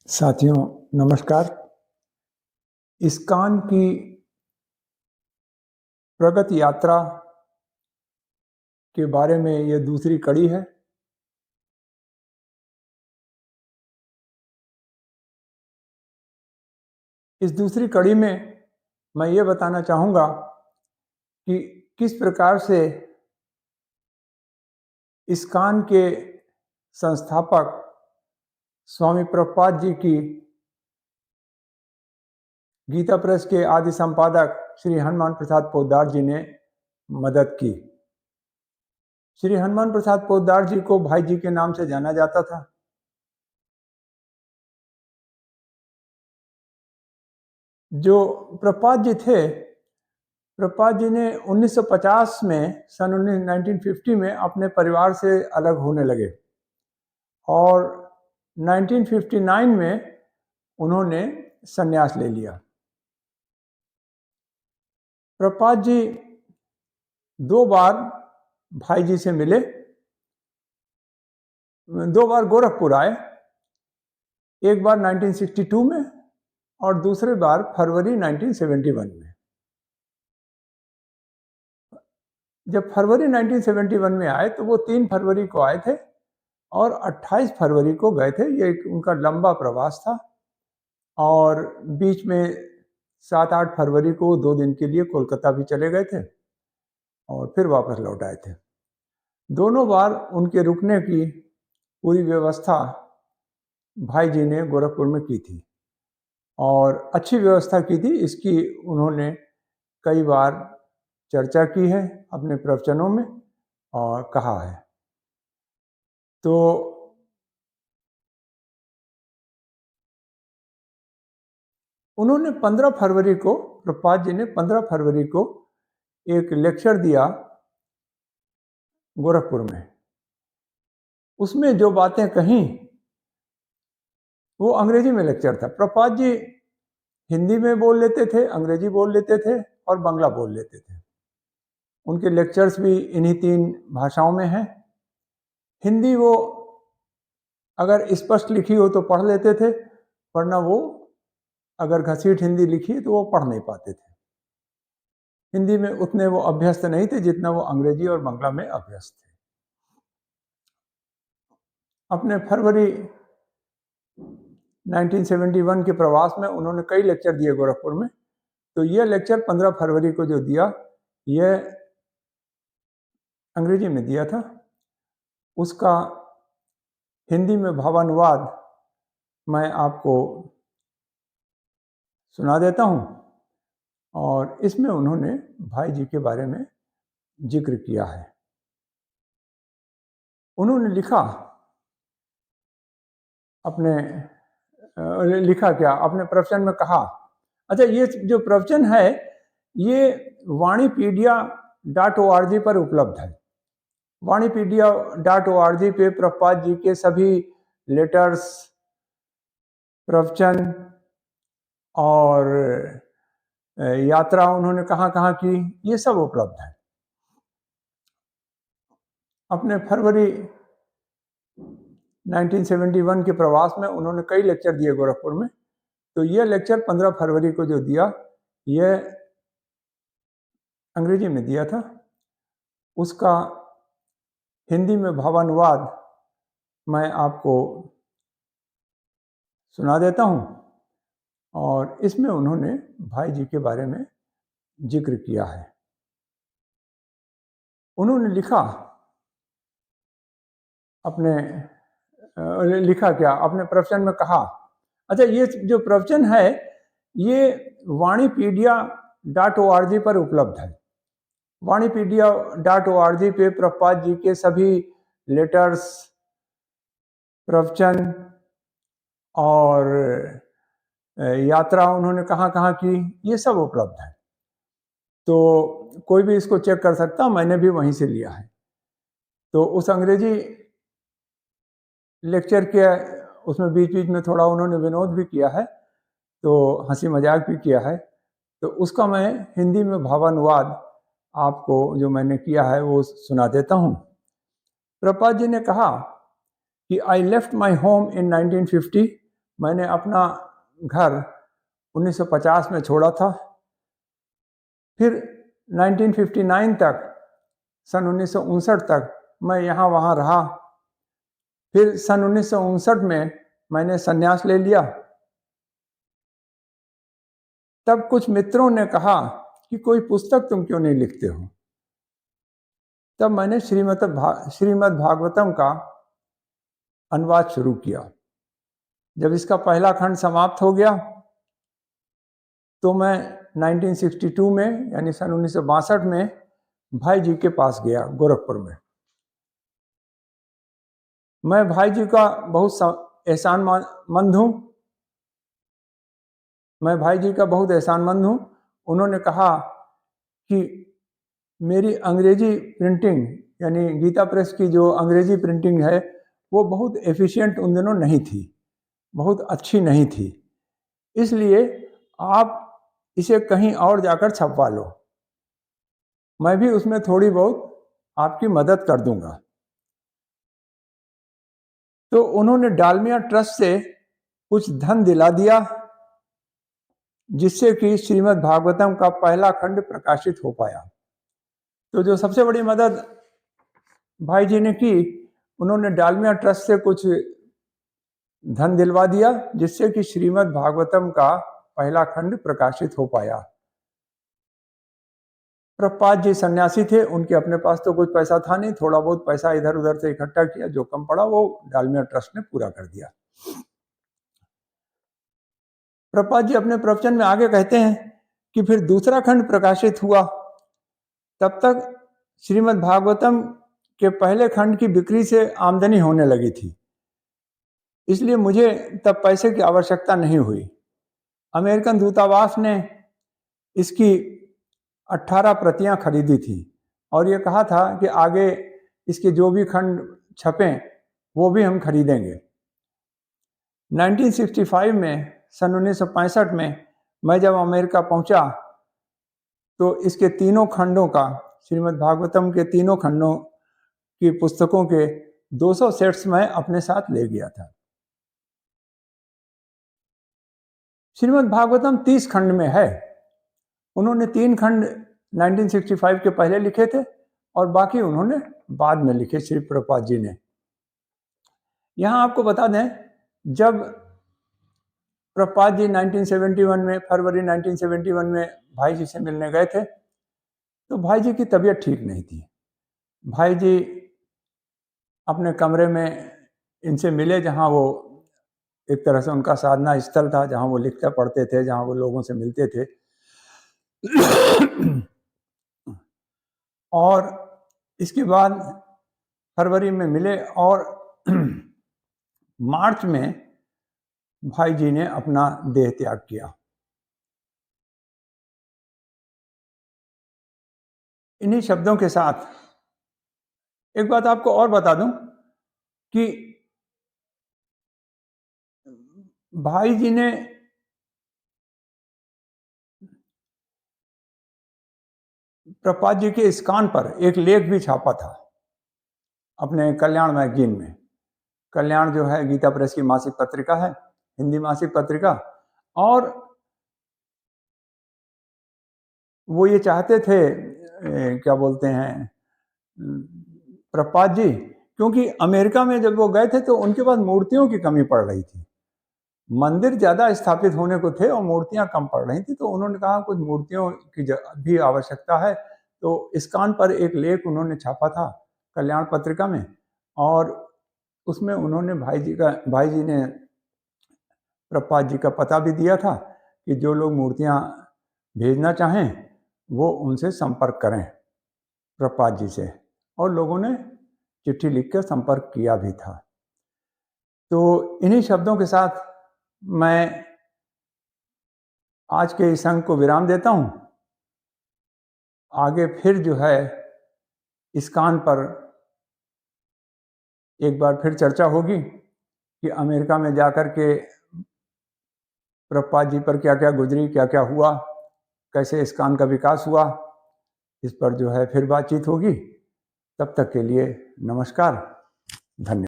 साथियों नमस्कार। इस्कॉन की प्रगति यात्रा के बारे में यह दूसरी कड़ी है। इस दूसरी कड़ी में मैं ये बताना चाहूँगा कि किस प्रकार से इस्कॉन के संस्थापक स्वामी प्रभुपाद जी की गीता प्रेस के आदि संपादक श्री हनुमान प्रसाद पोद्दार जी ने मदद की। श्री हनुमान प्रसाद पोद्दार जी को भाई जी के नाम से जाना जाता था। जो प्रभुपाद जी थे, प्रभुपाद जी ने 1950 में सन 1950 में अपने परिवार से अलग होने लगे और 1959 में उन्होंने संन्यास ले लिया। प्रभुपाद जी 2 बार भाई जी से मिले, 2 बार गोरखपुर आए, एक बार 1962 में और दूसरी बार फरवरी 1971 में। जब फरवरी 1971 में आए तो वो 3 फरवरी को आए थे और 28 फरवरी को गए थे। ये उनका लंबा प्रवास था और बीच में 7-8 फरवरी को 2 दिन के लिए कोलकाता भी चले गए थे और फिर वापस लौट आए थे। दोनों बार उनके रुकने की पूरी व्यवस्था भाई जी ने गोरखपुर में की थी और अच्छी व्यवस्था की थी। इसकी उन्होंने कई बार चर्चा की है अपने प्रवचनों में और कहा है। तो उन्होंने 15 फरवरी को, प्रभुपाद जी ने 15 फरवरी को एक लेक्चर दिया गोरखपुर में। उसमें जो बातें कहीं वो अंग्रेजी में लेक्चर था। प्रभुपाद जी हिंदी में बोल लेते थे, अंग्रेजी बोल लेते थे और बांग्ला बोल लेते थे। उनके लेक्चर्स भी इन्हीं 3 भाषाओं में हैं। हिंदी वो अगर स्पष्ट लिखी हो तो पढ़ लेते थे, वरना वो अगर घसीट हिंदी लिखी तो वो पढ़ नहीं पाते थे। हिंदी में उतने वो अभ्यस्त नहीं थे जितना वो अंग्रेजी और बांग्ला में अभ्यस्त थे। अपने फरवरी 1971 के प्रवास में उन्होंने कई लेक्चर दिए गोरखपुर में। तो ये लेक्चर 15 फरवरी को जो दिया, ये अंग्रेजी में दिया था। उसका हिंदी में भावानुवाद मैं आपको सुना देता हूँ और इसमें उन्होंने भाई जी के बारे में जिक्र किया है। उन्होंने लिखा अपने प्रवचन में कहा। अच्छा, ये जो प्रवचन है ये वाणीपीडिया.org पर उपलब्ध है। वाणीपीडिया.org पे प्रभुपाद जी के सभी लेटर्स, प्रवचन और यात्रा उन्होंने कहाँ कहाँ की, ये सब उपलब्ध है। अपने फरवरी 1971 के प्रवास में उन्होंने कई लेक्चर दिए गोरखपुर में। तो ये लेक्चर 15 फरवरी को जो दिया, ये अंग्रेजी में दिया था। उसका हिंदी में भावानुवाद मैं आपको सुना देता हूँ और इसमें उन्होंने भाई जी के बारे में जिक्र किया है। उन्होंने लिखा अपने प्रवचन में कहा। अच्छा, ये जो प्रवचन है ये वाणीपीडिया.org पर उपलब्ध है। वाणीपीडिया.org पे प्रभुपाद जी के सभी लेटर्स, प्रवचन और यात्रा उन्होंने कहाँ कहाँ की, ये सब उपलब्ध है। तो कोई भी इसको चेक कर सकता, मैंने भी वहीं से लिया है। तो उस अंग्रेजी लेक्चर के उसमें बीच बीच में थोड़ा उन्होंने विनोद भी किया है, तो हंसी मजाक भी किया है। तो उसका मैं हिंदी में भावानुवाद आपको जो मैंने किया है वो सुना देता हूँ। प्रभुपाद जी ने कहा कि I left my home in 1950 मैंने अपना घर 1950 में छोड़ा था। फिर 1959 तक, सन 1959 तक मैं यहाँ वहाँ रहा। फिर सन 1959 में मैंने संन्यास ले लिया। तब कुछ मित्रों ने कहा कि कोई पुस्तक तुम क्यों नहीं लिखते हो। तब मैंने श्रीमद् भागवतम का अनुवाद शुरू किया। जब इसका पहला खंड समाप्त हो गया तो मैं 1962 में, यानी सन 1962 में भाई जी के पास गया गोरखपुर में। मैं भाई जी का बहुत एहसानमंद हूँ। मैं भाई जी का बहुत एहसानमंद हूँ। उन्होंने कहा कि मेरी अंग्रेजी प्रिंटिंग, यानी गीता प्रेस की जो अंग्रेजी प्रिंटिंग है, वो बहुत एफिशिएंट उन दिनों नहीं थी, बहुत अच्छी नहीं थी। इसलिए आप इसे कहीं और जाकर छपवा लो, मैं भी उसमें थोड़ी बहुत आपकी मदद कर दूंगा। तो उन्होंने डालमिया ट्रस्ट से कुछ धन दिला दिया, जिससे कि श्रीमद् भागवतम का पहला खंड प्रकाशित हो पाया। तो जो सबसे बड़ी मदद भाई जी ने की, उन्होंने डालमिया ट्रस्ट से कुछ धन दिलवा दिया, जिससे कि श्रीमद् भागवतम का पहला खंड प्रकाशित हो पाया। प्रभुपाद जी सन्यासी थे, उनके अपने पास तो कुछ पैसा था नहीं, थोड़ा बहुत पैसा इधर उधर से इकट्ठा किया, जो कम पड़ा वो डालमिया ट्रस्ट ने पूरा कर दिया। प्रभुपाद जी अपने प्रवचन में आगे कहते हैं कि फिर दूसरा खंड प्रकाशित हुआ। तब तक श्रीमद् भागवतम के पहले खंड की बिक्री से आमदनी होने लगी थी, इसलिए मुझे तब पैसे की आवश्यकता नहीं हुई। अमेरिकन दूतावास ने इसकी 18 प्रतियां खरीदी थी और ये कहा था कि आगे इसके जो भी खंड छपें वो भी हम खरीदेंगे। 1965 में, सन 1965 में मैं जब अमेरिका पहुंचा तो इसके तीनों खंडों का, श्रीमद् भागवतम के तीनों खंडों की पुस्तकों के 200 सेट्स मैं अपने साथ ले गया था। श्रीमद् भागवतम 30 खंड में है। उन्होंने 3 खंड 1965 के पहले लिखे थे और बाकी उन्होंने बाद में लिखे, श्री प्रभुपाद जी ने। यहां आपको बता दें, जब प्रभुपाद जी 1971 में, फरवरी 1971 में भाई जी से मिलने गए थे, तो भाई जी की तबीयत ठीक नहीं थी। भाई जी अपने कमरे में इनसे मिले, जहां वो एक तरह से उनका साधना स्थल था, जहां वो लिखते पढ़ते थे, जहां वो लोगों से मिलते थे। और इसके बाद फरवरी में मिले और मार्च में भाई जी ने अपना देह त्याग किया। इन्हीं शब्दों के साथ एक बात आपको और बता दूं कि भाई जी ने प्रभुपाद जी के इस्कॉन पर एक लेख भी छापा था अपने कल्याण मैगजीन में। कल्याण जो है गीता प्रेस की मासिक पत्रिका है, हिंदी मासिक पत्रिका। और वो ये चाहते थे, क्या बोलते हैं, प्रभुपाद जी, क्योंकि अमेरिका में जब वो गए थे तो उनके पास मूर्तियों की कमी पड़ रही थी। मंदिर ज्यादा स्थापित होने को थे और मूर्तियां कम पड़ रही थी, तो उन्होंने कहा कुछ मूर्तियों की भी आवश्यकता है। तो इस्कॉन पर एक लेख उन्होंने छापा था कल्याण पत्रिका में, और उसमें उन्होंने भाई जी ने प्रभुपाद जी का पता भी दिया था कि जो लोग मूर्तियां भेजना चाहें वो उनसे संपर्क करें प्रभुपाद जी से, और लोगों ने चिट्ठी लिखकर संपर्क किया भी था। तो इन्हीं शब्दों के साथ मैं आज के इस अंक को विराम देता हूं। आगे फिर जो है इस्कॉन पर एक बार फिर चर्चा होगी कि अमेरिका में जाकर के प्रभुपाद जी पर क्या क्या गुजरी, क्या क्या हुआ, कैसे इस्कॉन का विकास हुआ, इस पर जो है फिर बातचीत होगी। तब तक के लिए नमस्कार, धन्यवाद।